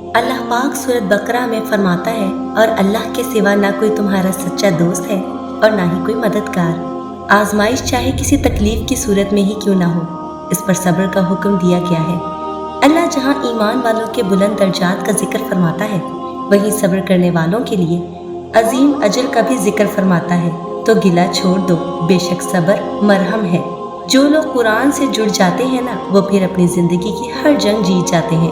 अल्लाह पाक सूरत बकरा में फरमाता है, और अल्लाह के सिवा ना कोई तुम्हारा सच्चा दोस्त है और ना ही कोई मददगार। आजमाइश चाहे किसी तकलीफ की सूरत में ही क्यों ना हो, इस पर सब्र का हुक्म दिया गया है। अल्लाह जहां ईमान वालों के बुलंद दर्जात का जिक्र फरमाता है, वहीं सब्र करने वालों के लिए अजीम अजर का भी जिक्र फरमाता है। तो गिला छोड़ दो, बेशक सब्र मरहम है। जो लोग कुरान से जुड़ जाते हैं ना, वो फिर अपनी जिंदगी की हर जंग जीत जाते हैं।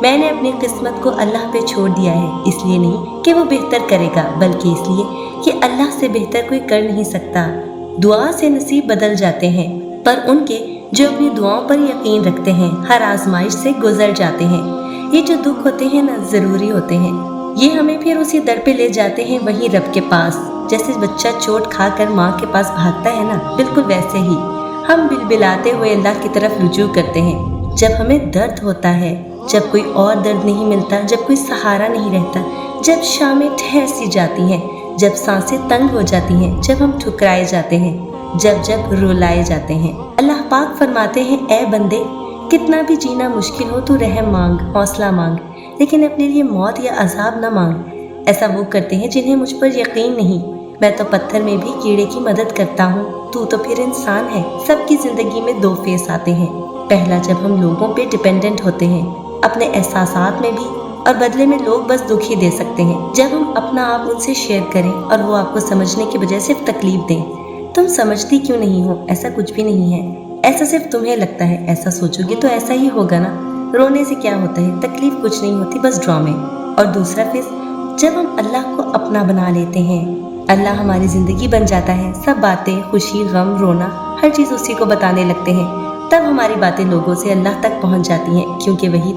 मैंने अपनी किस्मत को अल्लाह पे छोड़ दिया है, इसलिए नहीं कि वो बेहतर करेगा, बल्कि इसलिए कि अल्लाह से बेहतर कोई कर नहीं सकता। दुआ से नसीब बदल जाते हैं, पर उनके जो अपनी दुआओं पर यकीन रखते हैं हर आजमाइश से गुजर जाते हैं। ये जो दुख होते हैं ना, जरूरी होते हैं। ये हमें फिर उसी दर पे ले जाते हैं, वही रब के पास। जैसे बच्चा चोट खाकर माँ के पास भागता है ना, बिल्कुल वैसे ही हम बिलबिलाते हुए अल्लाह की तरफ रुजू करते हैं। जब हमें दर्द होता है, जब कोई और दर्द नहीं मिलता, जब कोई सहारा नहीं रहता, जब शामें ठहर सी जाती हैं, जब सांसें तंग हो जाती हैं, जब हम ठुकराए जाते हैं, जब रुलाए जाते हैं। अल्लाह पाक फरमाते हैं, ए बंदे, कितना भी जीना मुश्किल हो तो रहम मांग, हौसला मांग, लेकिन अपने लिए मौत या अजाब न मांग। ऐसा वो करते हैं जिन्हें मुझ पर यकीन नहीं। मैं तो पत्थर में भी कीड़े की मदद करता हूँ, तू तो फिर इंसान है। सबकी जिंदगी में दो फेस आते हैं। पहला, जब हम लोगों पे डिपेंडेंट होते हैं, अपने एहसासात में भी, और बदले में लोग बस दुख ही दे सकते हैं। जब हम अपना आप उनसे शेयर करें और वो आपको समझने की बजाय सिर्फ तकलीफ दें। तुम समझती क्यों नहीं हो, ऐसा कुछ भी नहीं है, ऐसा सिर्फ तुम्हें लगता है, ऐसा सोचोगे तो ऐसा ही होगा ना। रोने से क्या होता है, तकलीफ कुछ नहीं होती, बस ड्रामे। और दूसरा फेस, जब हम अल्लाह को अपना बना लेते हैं, अल्लाह हमारी जिंदगी बन जाता है। सब बातें, खुशी, गम, रोना, हर चीज उसी को बताने लगते हैं। तब हमारी बातें लोगों से अल्लाह तक पहुंच जाती हैं, क्योंकि वही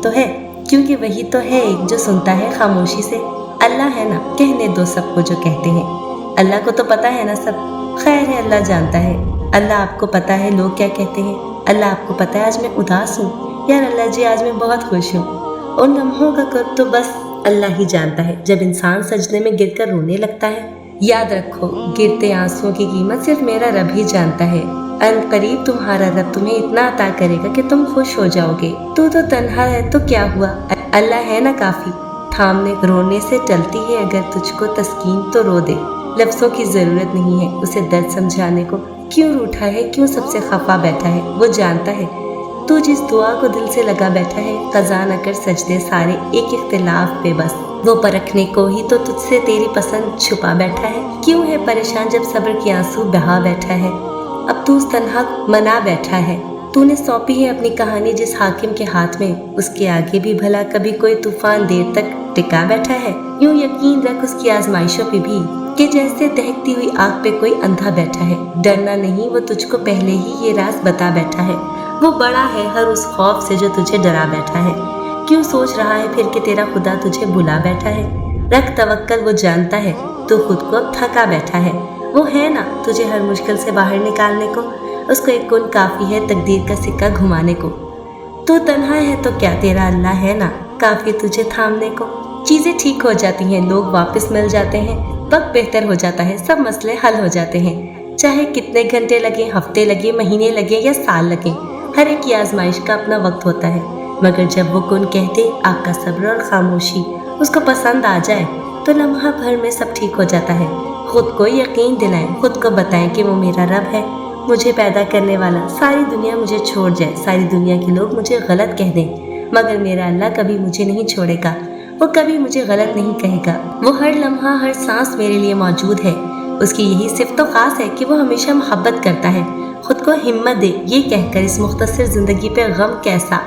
तो है एक जो सुनता है खामोशी से। अल्लाह है ना, कहने दो सबको जो कहते हैं। अल्लाह को तो पता है ना सब, खैर है अल्लाह जानता है। अल्लाह आपको पता है लोग क्या कहते हैं। अल्लाह आपको पता है आज मैं उदास हूँ, यार अल्लाह जी आज मैं बहुत खुश हूँ। उन लम्हों का कब तो बस अल्लाह ही जानता है। जब इंसान सजदे में गिरकर रोने लगता है, याद रखो गिरते आंसुओं की कीमत सिर्फ मेरा रब ही जानता है। अनकरीब तुम्हारा रब तुम्हें इतना अता करेगा कि तुम खुश हो जाओगे। तू तो तन्हा है तो क्या हुआ, अल्लाह है ना काफी। थामने रोने से टलती है अगर तुझको तस्कीन तो रो दे। लफ्जों की जरूरत नहीं है उसे दर्द समझाने को। क्यों रूठा है, क्यों सबसे खफा बैठा है, वो जानता है। तू जिस दुआ को दिल से लगा बैठा है, कज़ा न कर सजदे सारे एक इख्तिलाफ पे बस। वो परखने को ही तो तुझसे तेरी पसंद छुपा बैठा है। क्यों है परेशान जब सब्र की आंसू बहा बैठा है। अब तू उस तन्हा मना बैठा है। तूने सौंपी है अपनी कहानी जिस हाकिम के हाथ में, उसके आगे भी भला कभी कोई तूफान देर तक टिका बैठा है। यूं यकीन रख उसकी आजमाइशों पे भी, कि जैसे दहकती हुई आग पे कोई अंधा बैठा है। डरना नहीं, वो तुझको पहले ही ये राज बता बैठा है। वो बड़ा है हर उस खौफ से जो तुझे डरा बैठा है। क्यों सोच रहा है फिर कि तेरा खुदा तुझे बुला बैठा है। रख तवक्कल, वो जानता है तू खुद को अब थका बैठा है। वो है ना तुझे हर मुश्किल से बाहर निकालने को। उसको एक गुण काफी है तकदीर का सिक्का घुमाने को। तू तन्हा है तो क्या, तेरा अल्लाह है ना काफी तुझे थामने को। चीजें ठीक हो जाती हैं, लोग वापस मिल जाते हैं, वक्त बेहतर हो जाता है, सब मसले हल हो जाते हैं। चाहे कितने घंटे लगे, हफ्ते लगे, महीने लगे या साल लगे, हर एक की आजमाइश का अपना वक्त होता है। मगर जब वो कुन कहते आपका सब्र और खामोशी उसको पसंद आ जाए, तो लम्हा भर में सब ठीक हो जाता है। खुद को यकीन दिलाएं, खुद को बताएं कि वो मेरा रब है, मुझे पैदा करने वाला। सारी दुनिया मुझे छोड़ जाए, सारी दुनिया के लोग मुझे गलत कह दें, मगर मेरा अल्लाह कभी मुझे नहीं छोड़ेगा। वो कभी मुझे गलत नहीं कहेगा। वो हर लम्हा हर सांस मेरे लिए मौजूद है। उसकी यही सिर्फ तो खास है कि वो हमेशा मोहब्बत करता है। खुद को हिम्मत दे ये कहकर इस मुख्तसर जिंदगी पे गम कैसा,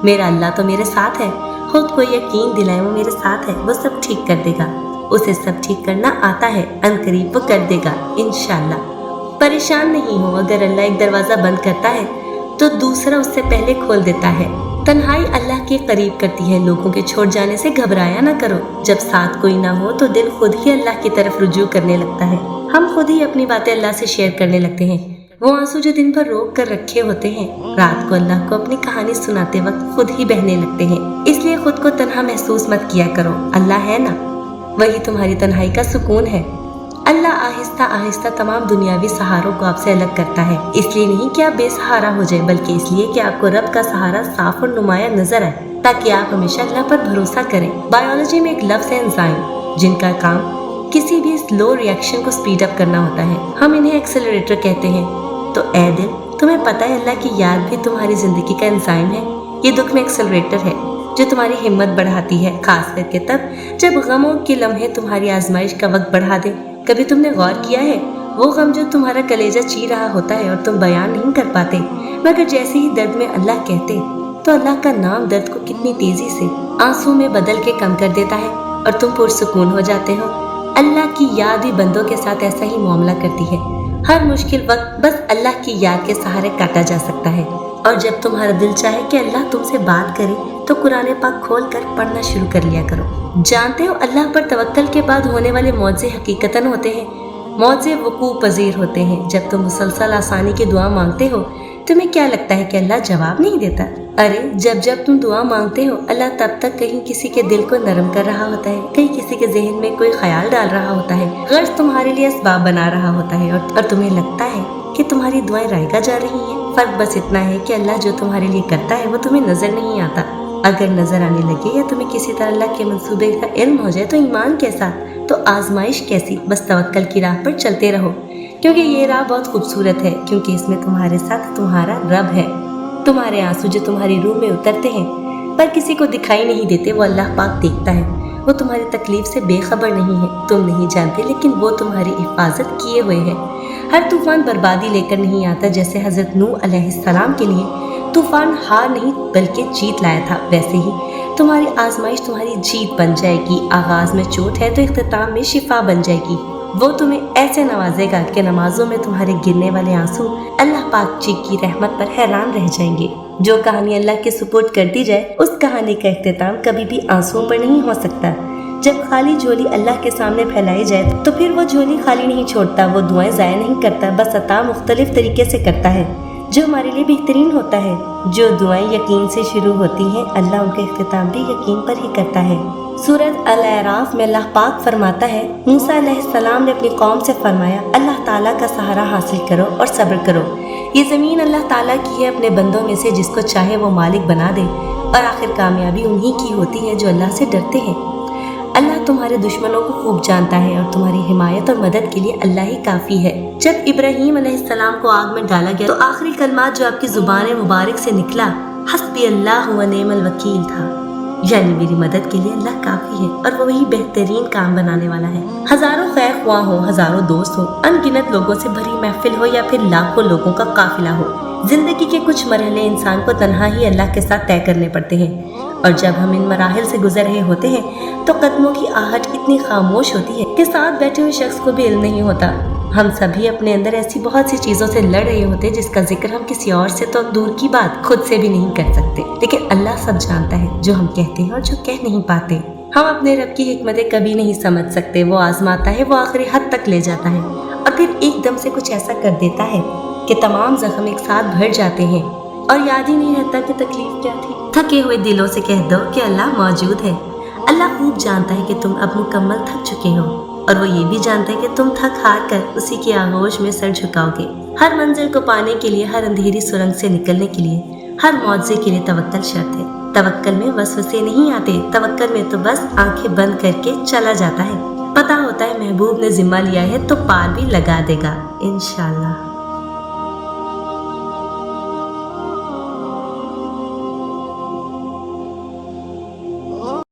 मेरा अल्लाह तो मेरे साथ है। खुद को यकीन दिलाए वो मेरे साथ है, वो सब ठीक कर देगा। उसे सब ठीक करना आता है, अनकरीब वो कर देगा इंशाल्लाह। परेशान नहीं हो, अगर अल्लाह एक दरवाजा बंद करता है तो दूसरा उससे पहले खोल देता है। तन्हाई अल्लाह के करीब करती है, लोगों के छोड़ जाने से घबराया ना करो। जब साथ कोई ना हो तो दिल खुद ही अल्लाह की तरफ रुजू करने लगता है। हम खुद ही अपनी बातें अल्लाह से शेयर करने लगते हैं। वो आंसू जो दिन भर रोक कर रखे होते हैं, रात को अल्लाह को अपनी कहानी सुनाते वक्त खुद ही बहने लगते हैं। इसलिए खुद को तन्हा महसूस मत किया करो, अल्लाह है ना, वही तुम्हारी तन्हाई का सुकून है। अल्लाह आहिस्ता आहिस्ता तमाम दुनियावी सहारों को आपसे अलग करता है, इसलिए नहीं कि आप बेसहारा हो जाए, बल्कि इसलिए कि आपको रब का सहारा साफ और नुमाया नजर आए। ताकि आप हमेशा अल्लाह पर भरोसा करें। बायोलॉजी में एक लफ्ज़ है एंजाइम, जिनका काम किसी भी स्लो रिएक्शन को स्पीड अप करना होता है। हम इन्हें एक्सेलरेटर कहते हैं। तो ए दिल, तुम्हें पता है अल्लाह की याद भी तुम्हारी जिंदगी का एंजाइम है। ये दुख में एक्सेलरेटर है जो तुम्हारी हिम्मत बढ़ाती है, खास करके तब जब गमों के लम्हे तुम्हारी आजमाइश का वक्त बढ़ा दे। कभी तुमने गौर किया है वो गम जो तुम्हारा कलेजा ची रहा होता है और तुम बयान नहीं कर पाते, मगर जैसे ही दर्द में अल्लाह कहते तो अल्लाह का नाम दर्द को कितनी तेजी से आंसू में बदल के कम कर देता है और तुम पुरसुकून हो जाते हो। अल्लाह की याद भी बंदों के साथ ऐसा ही मामला करती है। हर मुश्किल वक्त बस अल्लाह की याद के सहारे काटा जा सकता है। और जब तुम्हारा दिल चाहे कि अल्लाह तुमसे बात करे तो कुरान पाक खोल कर पढ़ना शुरू कर लिया करो। जानते हो अल्लाह पर तवक्कल के बाद होने वाले मौजे हकीकतन होते हैं, मौजे वकूअ पजीर होते हैं। जब तुम मुसलसल आसानी की दुआ मांगते हो तुम्हें क्या लगता है कि अल्लाह जवाब नहीं देता? अरे जब तुम दुआ मांगते हो अल्लाह तब तक कहीं किसी के दिल को नरम कर रहा होता है, कहीं किसी के जहन में कोई ख्याल डाल रहा होता है, गर्ज तुम्हारे लिए असबाब बना रहा होता है और तुम्हें लगता है कि तुम्हारी दुआएं रायगा जा रही हैं। फर्क बस इतना है कि अल्लाह जो तुम्हारे लिए करता है वो तुम्हें नजर नहीं आता। अगर नजर आने लगे या तुम्हें किसी तरह अल्लाह के मंसूबे का इल्म हो जाए तो ईमान कैसा, तो आजमाइश कैसी। बस तवक्कल की राह पर चलते रहो, क्योंकि ये राह बहुत खूबसूरत है, क्योंकि इसमें तुम्हारे साथ तुम्हारा रब है। तुम्हारे आंसू जो तुम्हारी रूह में उतरते हैं पर किसी को दिखाई नहीं देते, वो अल्लाह पाक देखता है। वो तुम्हारी तकलीफ से बेखबर नहीं है, तुम नहीं जानते, लेकिन वो तुम्हारी हिफाजत किए हुए है। हर तूफान बर्बादी लेकर नहीं आता। जैसे हजरत नूह अलैहिस्सलाम के लिए तूफान हार नहीं बल्कि जीत लाया था, वैसे ही तुम्हारी आजमाइश तुम्हारी जीत बन जाएगी। आगाज में चोट है तो इख्तिताम में शिफा बन जाएगी। वो तुम्हें ऐसे नवाजेगा कि नमाजों में तुम्हारे गिरने वाले आंसू अल्लाह पाक जी की रहमत पर हैरान रह जाएंगे। जो कहानी अल्लाह के सुपुर्द कर दी जाए उस कहानी का इख्तिताम कभी भी आंसुओं पर नहीं हो सकता। जब खाली झोली अल्लाह के सामने फैलाई जाए तो फिर वो झोली खाली नहीं छोड़ता, वो दुआएं ज़ाया नहीं करता, बस अता मुख्तलिफ तरीके से करता है जो हमारे लिए बेहतरीन होता है। जो दुआएं यकीन से शुरू होती हैं अल्लाह उनका इख्तिताम भी यकीन पर ही करता है। सूरत अल-अराफ में अल्लाह पाक फरमाता है, मूसा अलैहिस्सलाम ने अपनी कौम से फरमाया, अल्लाह ताला का सहारा हासिल करो और सब्र करो। ये ज़मीन अल्लाह ताला की है, अपने बंदों में से जिसको चाहे वो मालिक बना दे, और आखिर कामयाबी उन्हीं की होती है जो अल्लाह से डरते हैं। अल्लाह तुम्हारे दुश्मनों को खूब जानता है और तुम्हारी हिमायत और मदद के लिए अल्लाह ही काफ़ी है। जब इब्राहीम अलैहिस्सलाम को आग में डाला गया तो आखिरी कलमात जो आपकी ज़ुबान मुबारक से निकला, हस्बी अल्लाह व निअमल वकील था, यानी मेरी मदद के लिए अल्लाह काफ़ी है और वो वही बेहतरीन काम बनाने वाला है। हज़ारों खैर ख्वाह हो, हज़ारों दोस्त हो, अनगिनत लोगों से भरी महफिल हो या फिर लाखों लोगों का काफिला हो, जिंदगी के कुछ मरहले इंसान को तन्हा ही अल्लाह के साथ तय करने पड़ते हैं। और जब हम इन मराहिल से गुजर रहे होते हैं तो कदमों की आहट इतनी खामोश होती है कि साथ बैठे हुए शख्स को भी इल्म नहीं होता। हम सभी अपने अंदर ऐसी बहुत सी चीज़ों से लड़ रहे होते हैं जिसका जिक्र हम किसी और से तो दूर की बात खुद से भी नहीं कर सकते, लेकिन अल्लाह सब जानता है जो हम कहते हैं और जो कह नहीं पाते। हम अपने रब की हिकमतें कभी नहीं समझ सकते। वो आजमाता है, वो आखिरी हद तक ले जाता है और फिर एकदम से कुछ ऐसा कर देता है कि तमाम जख्म एक साथ भर जाते हैं और याद ही नहीं रहता कि तकलीफ क्या थी। थके हुए दिलों से कह दो कि अल्लाह मौजूद है। अल्लाह खूब जानता है कि तुम अब मुकम्मल थक चुके हो और वो ये भी जानता है कि तुम थक हार कर उसी की आगोश में सर झुकाओगे। हर मंजिल को पाने के लिए, हर अंधेरी सुरंग से निकलने के लिए, हर मौजे के लिए तवक्कल शर्त है। तवक्कल में वसवसे नहीं आते, तवक्कल में तो बस आंखें बंद करके चला जाता है। पता होता है महबूब ने जिम्मा लिया है तो पार भी लगा देगा इंशाअल्लाह।